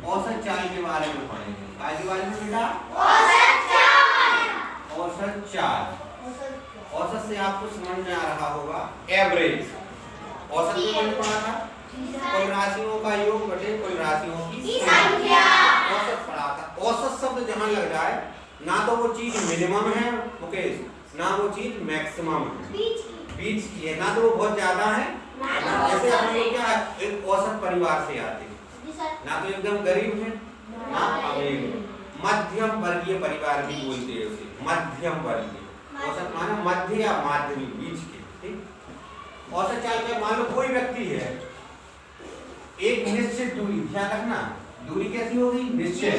औसत चाल के बारे में पढ़ेंगे। काय के बारे में बेटा? औसत चाल। औसत से आपको समझ में आ रहा होगा एवरेज। औसत में मैंने पढ़ा था कुल राशियों का योग बटे कुल राशियों की संख्या। औसत पढ़ा था। औसत शब्द जहाँ लग जाए ना तो वो चीज मिनिमम है मुकेश, ना वो चीज मैक्सिमम है, बीच की है। ना तो वो बहुत ज्यादा है, जैसे हम लोग क्या एक औसत परिवार से आते हैं, ना तो एकदम गरीब है ना अमीर, मध्यम वर्गीय परिवार भी बोलते हैं उसे, मध्यम वर्गीय। औसत माने मध्य या माध्यमिक, बीच के। ठीक। औसत चाल के मान लो कोई व्यक्ति है, एक निश्चित दूरी, ध्यान रखना दूरी कैसी होगी? निश्चित।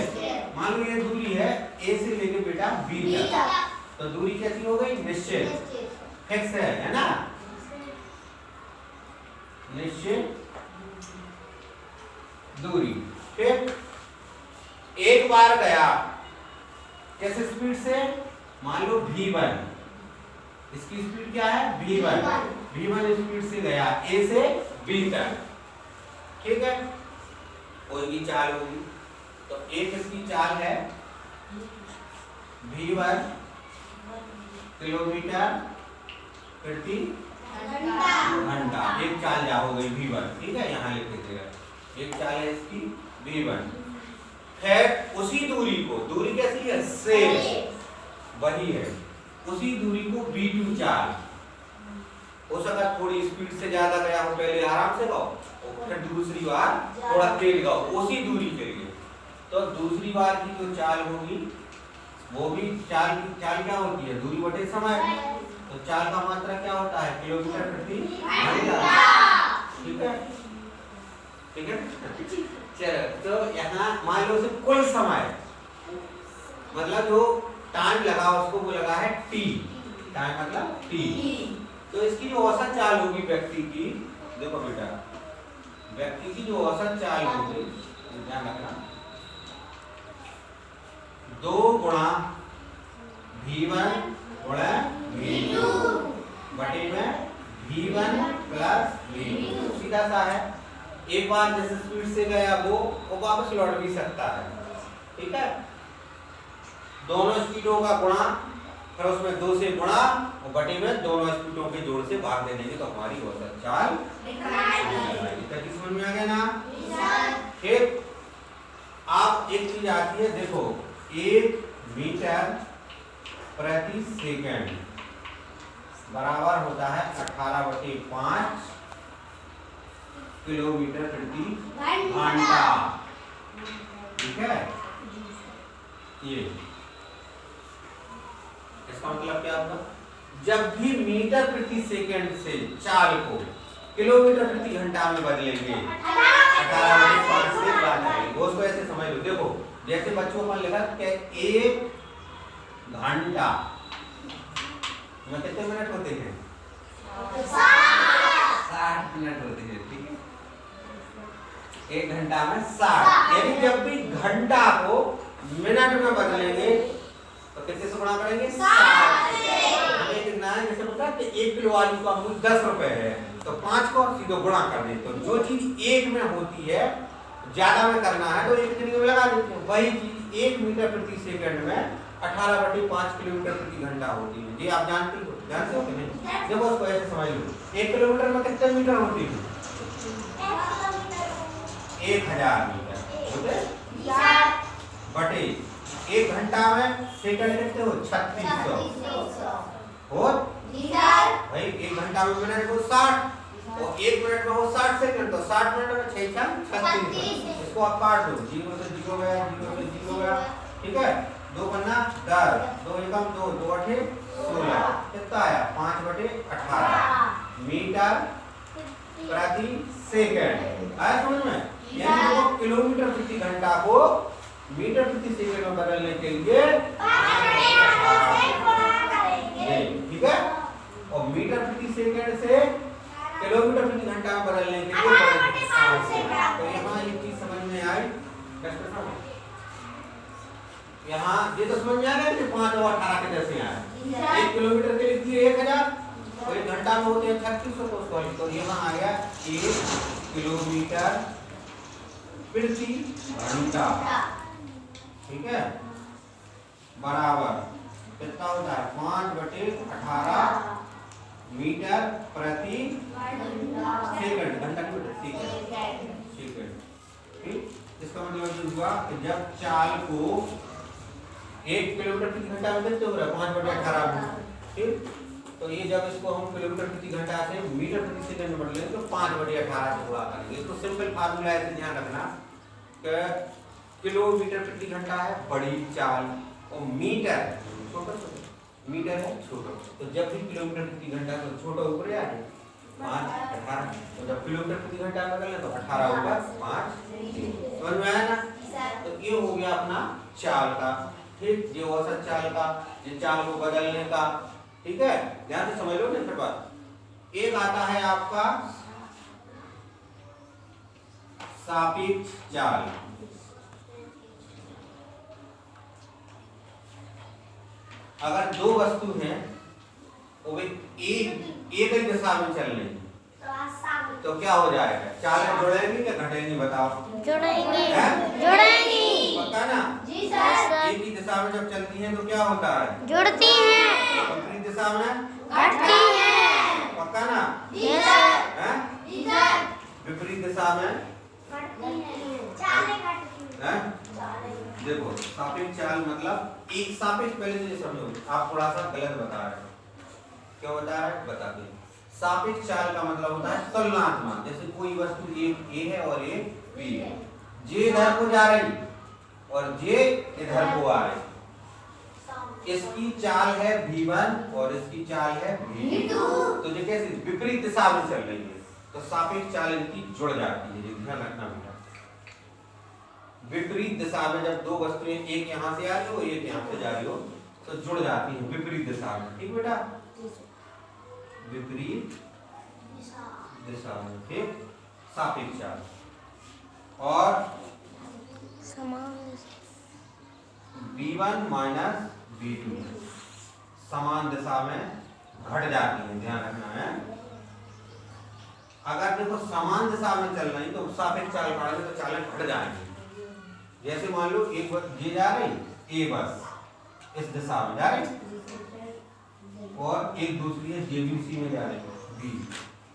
मान लो ये दूरी है ए से लेके बेटा बी तक, तो दूरी कैसी हो गई? निश्चित, फिक्स है ना? निश्चित दूरी। फिर एक बार गया किस स्पीड से? मान लो v1, इसकी स्पीड क्या है? v1 स्पीड से गया a से b तक। ठीक है, कोई भी चाल होगी तो एक इसकी चाल है v1 किलोमीटर प्रति घंटा। एक चाल जा हो गई v1। ठीक है, यहाँ लिख दीजिएगा, एक चाल है इसकी v1। फिर उसी दूरी को, दूरी कैसी है? सेम वही है, उसी दूरी को v2 चाल, हो सका थोड़ी स्पीड से ज्यादा गया हो, पहले आराम से गाओ, फिर दूसरी बार थोड़ा तेज गाओ, उसी दूरी के लिए। तो दूसरी बार की जो चाल होगी वो भी चाल क्या होती है? दूरी बटे समय। तो चाल का मात्रा क्या होता है? किलोमीटर प्रति घंटा। ठीक है, ठीक है। चलो, तो यहाँ मान लो सिर्फ कुल समय, मतलब जो टाइम लगा उसको वो लगा है t, टाइम मतलब t। तो इसकी जो औसत चाल होगी व्यक्ति की, देखो बेटा, व्यक्ति की जो औसत चाल होगी, ध्यान रखना, 2 गुणा v1 गुणा v2 बटे में v1 प्लस v2। सीधा सा है, एक बार जिस स्पीड से गया वो वापस लौट भी सकता है। ठीक है, दोनों स्पीडों का गुणा, फिर उसमें 2 से गुणा और बटे में दोनों स्पीडों के जोड़ से भाग दे देंगे तो हमारी औसत चाल समझ में आ गया ना? फिर आप एक चीज आती है, देखो 1 मीटर प्रति सेकंड बराबर होता है 18/5 किलोमीटर प्रति घंटा। ठीक है, ये इसका मतलब क्या होगा? जब भी मीटर प्रति सेकंड से चाल को किलोमीटर प्रति घंटा में बदलेंगे, 18/5 से बदलेंगे, उसको ऐसे समझ लो। देखो जैसे बच्चों को लिखा कि 1 घंटा में कितने मिनट होते हैं? 60 मिनट होते हैं। ठीक है, 1 घंटा में 60। यानी जब भी घंटा को मिनट में बदलेंगे तो कितने से गुणा करेंगे? 60 से। कितना है? जैसे बता कि 1 किलो आलू का मूल्य 10 रुपए है, तो 5 को सीधे गुणा कर दें। तो जो चीज 1 में होती है, ज्यादा में करना है तो 1 में लगा देते हैं। वही चीज 1 मीटर प्रति सेकंड में 18/5 किलोमीटर प्रति घंटा होती है। ये आप जानते हो, जानते हो कि नहीं? देखो उसको ऐसे समझ लो, 1 किलोमीटर में कितने मीटर होती है? 1000 मीटर होते बटे 1 घंटा में सेकंड कितने हो? 3600 और भाई 1 घंटा में मिनट को 60 और 1 मिनट में हो 60 सेकंड, तो 60 मिनट में 6 36। इसको आप काट दो, 0 से 0 गया, 0 से 0 गया। ठीक है, 2 पन्ना 10, 2 एकम 2, 2 अठे 16, कितना आया? 5/18 मीटर प्रति सेकंड। आया समझ में? यानी वो किलोमीटर प्रति घंटा को मीटर प्रति सेकंड में बदलने के लिए, ठीक है, और मीटर प्रति सेकंड से किलोमीटर प्रति घंटा में बदलने के लिए। तो यहाँ ये चीज समझ में आई? यहाँ ये तो समझ में आ गया कि 5 और 18 के जैसे आए। 1 किलोमीटर के लिए 1000 और 1 घंटा में होते हैं 3600। तो यहाँ आ गया 1 किलोमीटर प्रति घंटा, ठीक है, बराबर कितना होता है 5/18 मीटर प्रति सेकंड, घंटा की सेकंड। ठीक, इसका मतलब ये हुआ कि जब चाल को 1 किलोमीटर प्रति घंटा में कितने हो रहा है 5/18। ठीक, तो ये जब इसको हम किलोमीटर प्रति घंटा से मीटर प्रति सेकंड में बदलेंगे तो 5/18 से गुणा करेंगे। इसको सिंपल फार्मूला है, ध्यान रखना कि किलोमीटर प्रति घंटा है बड़ी चाल और मीटर छोटा मीटर है छोटा, तो जब भी किलोमीटर प्रति घंटा तो छोटा ऊपर आ जाए 5/18, तो जब किलोमीटर प्रति घंटा बदलना तो 18 ऊपर 5, समझ में आया ना। तो ये हो गया अपना चाल का, ठीक, ये औसत चाल का, ये चाल को बदलने का, ठीक है, ध्यान से समझ लो ना। फिर बात एक आता है आपका सापेक्ष चाल। अगर दो वस्तु हैं वो एक ही दिशा में चल रही है तो क्या हो जाएगा, चालें जुड़ेंगी क्या घटेंगी, बताओ। जुड़ेंगी। पक्का ना? जी सर। एक ही दिशा में जब चलती हैं तो क्या होता है, जुड़ती हैं। विपरीत दिशा में घटती हैं। पक्का ना? जी सर। हैं? जी सर। विपरीत दिशा में चालें घटती हैं? देखो सापेक्ष चाल मतलब एक सापेक्ष, पहले तो समझो, आप थोड़ा सा गलत बता रहे हो। क्यों बता रहे हैं बता दें। सापेक्ष चाल का मतलब होता है तुलनात्मक, जैसे कोई वस्तु एक ए है और एक बी है, जे इधर को जा रही और जे इधर को आ रही, इसकी चाल है v1 और इसकी चाल है v2, तो जो कैसे विपरीत दिशा में चल रही है तो सापेक्ष चाल इनकी जुड़ जाती है, ध्यान रखना बेटा। विपरीत दिशा में जब दो वस्तुएं एक यहाँ से आ रही हो एक यहाँ से जा रही हो तो जुड़ जाती है विपरीत दिशा में, ठीक बेटा, विपरीत दिशा में, ठीक, सापेक्ष चाल। और v1 माइनस v2 समान दिशा में घट जाती है, ध्यान रखना है। अगर देखो समान दिशा में चल रही तो सापेक्ष चाल पढ़ेंगे तो चालें घट जाएंगी। जैसे मान लो एक बस ये जा रही, ए बस इस दिशा में जा रही और एक दूसरी है जेबीसी में जा रही बी,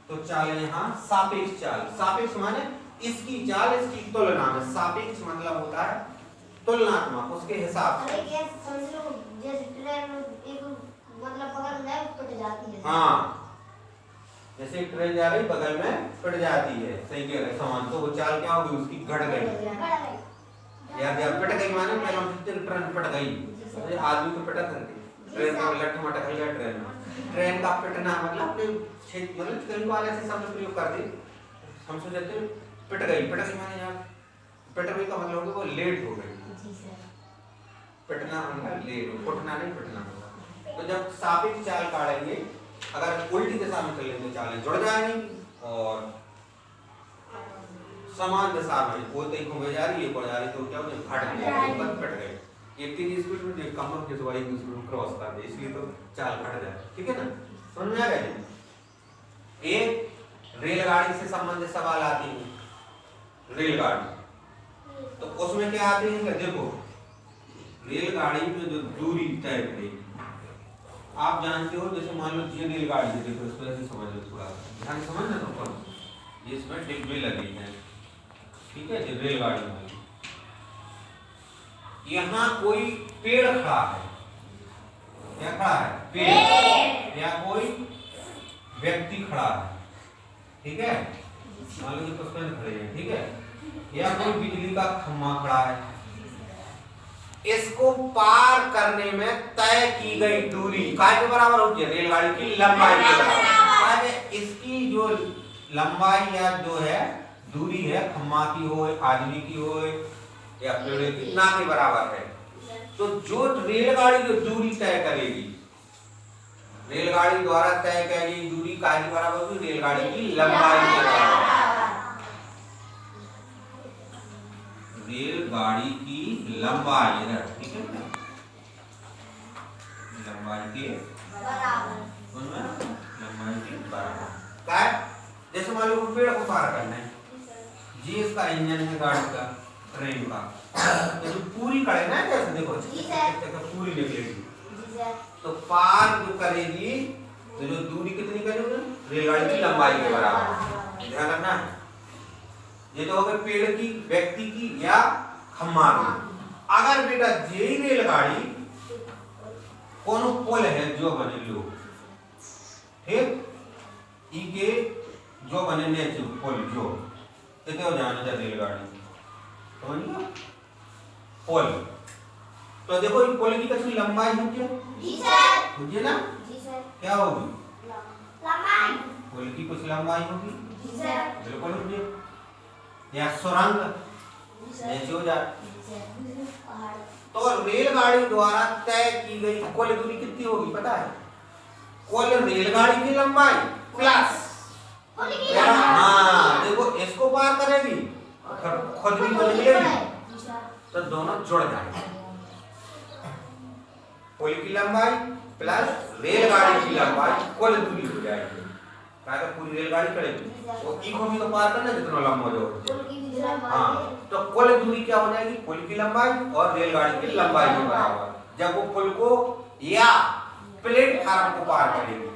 तो चाल यहाँ सापेक्ष चाल। सापेक्ष माने इसकी चाल इसकी तुलना में, सापेक्ष मतलब होता है तुलनात्मक, उसके हिसाब से। हाँ, जैसे ट्रेन जा रही बगल में पिट जाती है, सही कह रहे सामान, तो वो चाल क्या होगी उसकी घट गई। यार पिट गई माने पहले ट्रेन पिट गई, आदमी तो पिटा करके ट्रेन का लट मटक गया ट्रेन में। ट्रेन का पिटना मतलब अपने क्षेत्र मतलब कई बार ऐसे शब्द प्रयोग कर दे, हम सोचते हैं पिट गई माने यार पिट गई का मतलब होगा वो लेट हो गई, पिटना मतलब लेट हो, फुटना नहीं पिटना होगा। तो जब सापेक्ष चाल काटेंगे अगर उल्टी दिशा में चलेंगे तो चालें जुड़ जाएंगी और समान दिशा में वो तक घूमे जा रही है ऊपर जा रही तो क्या हो घट गई, ऊपर पिट गई। एक की स्पीड में एक कम के सवारी की स्पीड में क्रॉस कर दे, इसलिए तो चाल घट जाए, ठीक है ना, समझ में आ गया। एक रेलगाड़ी से संबंधित सवाल आते हैं, रेलगाड़ी तो उसमें क्या आते हैं, देखो रेलगाड़ी में जो दूरी तय करेगी आप जानते हो, जैसे मान लो ये रेलगाड़ी है, देखो इसको ऐसे समझ लो, थोड़ा ध्यान समझना तो ये इसमें डिब्बे लगे हैं, ठीक है, ये रेलगाड़ी में यहाँ कोई पेड़ खड़ा है, क्या खड़ा है, पेड़, या कोई व्यक्ति खड़ा है, ठीक है, मान लो ये पुष्पन खड़े हैं, ठीक है, या कोई बिजली का खंभा खड़ा है। इसको पार करने में तय की गई दूरी काय के बराबर होती है, रेलगाड़ी की लंबाई के बराबर। इसकी जो लंबाई या जो है दूरी है, खंभा की हो आदमी की हो या पेड़ की, ना के बराबर है। तो जो रेलगाड़ी जो दूरी तय करेगी, रेलगाड़ी द्वारा तय की गई दूरी काय के बराबर होगी, रेलगाड़ी की लंबाई के बराबर। रेलगाड़ी की लंबाई इधर, ठीक है, लंबाई के बराबर, लंबाई के बराबर। क्या जैसे मान लो पेड़ को पार करना है, ये इसका इंजन है गाड़ी का, ट्रेन का। तो जो पूरी कड़े ना जैसे देखो पूरी निकलेगी, तो पार जो करेगी तो जो दूरी कितनी करेगी, रेलगाड़ी की लंबाई के बराबर। ध्यान रखना है, ये तो हो गई पेड़ की, व्यक्ति की या खम्मा की। अगर बेटा यही रेलगाड़ी कोनो पुल है जो बने लो, ठीक, ई के जो बने ने पुल जो इतने हो जाना चाहिए रेलगाड़ी, समझ पुल। तो देखो ये पुल की कितनी लंबाई होगी, होगी ना, क्या होगी, पुल की कुछ लंबाई होगी, बिल्कुल होगी। या सुरंग नीचे हो जाए। तो रेलगाड़ी द्वारा तय की गई कुल दूरी कितनी होगी पता है, कुल रेलगाड़ी की लंबाई प्लस, हाँ देखो इसको पार करेगी खुद भी तो निकलेगी, तो दोनों जुड़ जाएंगे। पुल की लंबाई प्लस रेलगाड़ी की लंबाई कुल दूरी हो जाएगी। पूरी रेलगाड़ी करेगी वो इको भी तो पार करना जितना लंबा जो, हाँ तो कुल दूरी क्या हो जाएगी, पुल की लंबाई और रेलगाड़ी की लंबाई के बराबर। जब वो पुल को या प्लेटफार्म को पार करेगी,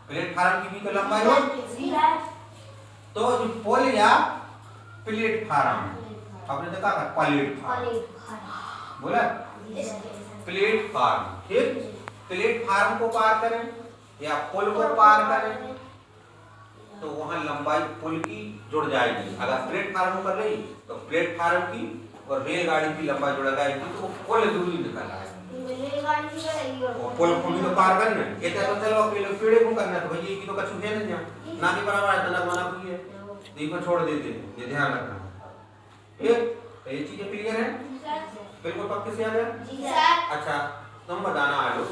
प्लेटफार्म की भी तो लंबाई हो, तो जो पुल या प्लेटफार्म, आपने देखा था प्लेटफार्म बोला, प्लेटफार्म, ठीक, प्लेटफार्म को पार करें या पुल को पार करें तो वहां लंबाई पुल की जुड़ जाएगी। अगर प्लेटफार्म कर रही तो प्लेटफार्म की और रेलगाड़ी की लंबाई जुड़ जाएगी, तो कुल दूरी निकल आएगी। और पुल को भी तो पार करना है, ये तो चलो अकेले पेड़े को करना है, तो भैया की तो कछु है नहीं, ना के बराबर है तना बना हुई है, तो इसको छोड़ देते हैं, ये ध्यान रखना। ये चीजें क्लियर है, बिल्कुल पक्के से आ गया। अच्छा तुम बताना आलो,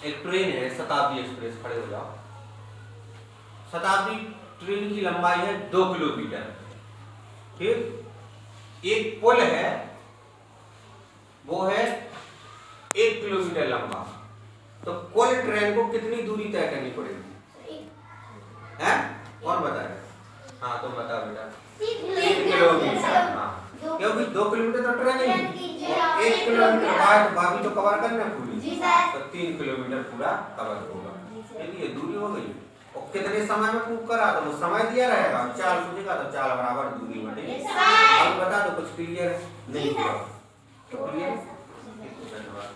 एक ट्रेन है शताब्दी एक्सप्रेस, खड़े हो जाओ। शताब्दी ट्रेन की लंबाई है 2 किलोमीटर, ठीक, एक पुल है वो है 1 किलोमीटर लंबा, तो कुल ट्रेन को कितनी दूरी तय करनी पड़ेगी, हैं कौन बताए, हाँ तुम बताओ बेटा, 3 किलोमीटर, हाँ क्योंकि 2 किलोमीटर तो ट्रेन है, 1 किलोमीटर बाद बाकी तो कवर करना पूरी, तो 3 किलोमीटर पूरा कवर होगा। ये दूरी हो गई। और कितने समय में पूरा करा, तो समय दिया रहेगा, चाल पूछेगा तो चाल बराबर दूरी बनेगी। अब बता दो कुछ क्लियर है नहीं, तो क्लियर, धन्यवाद।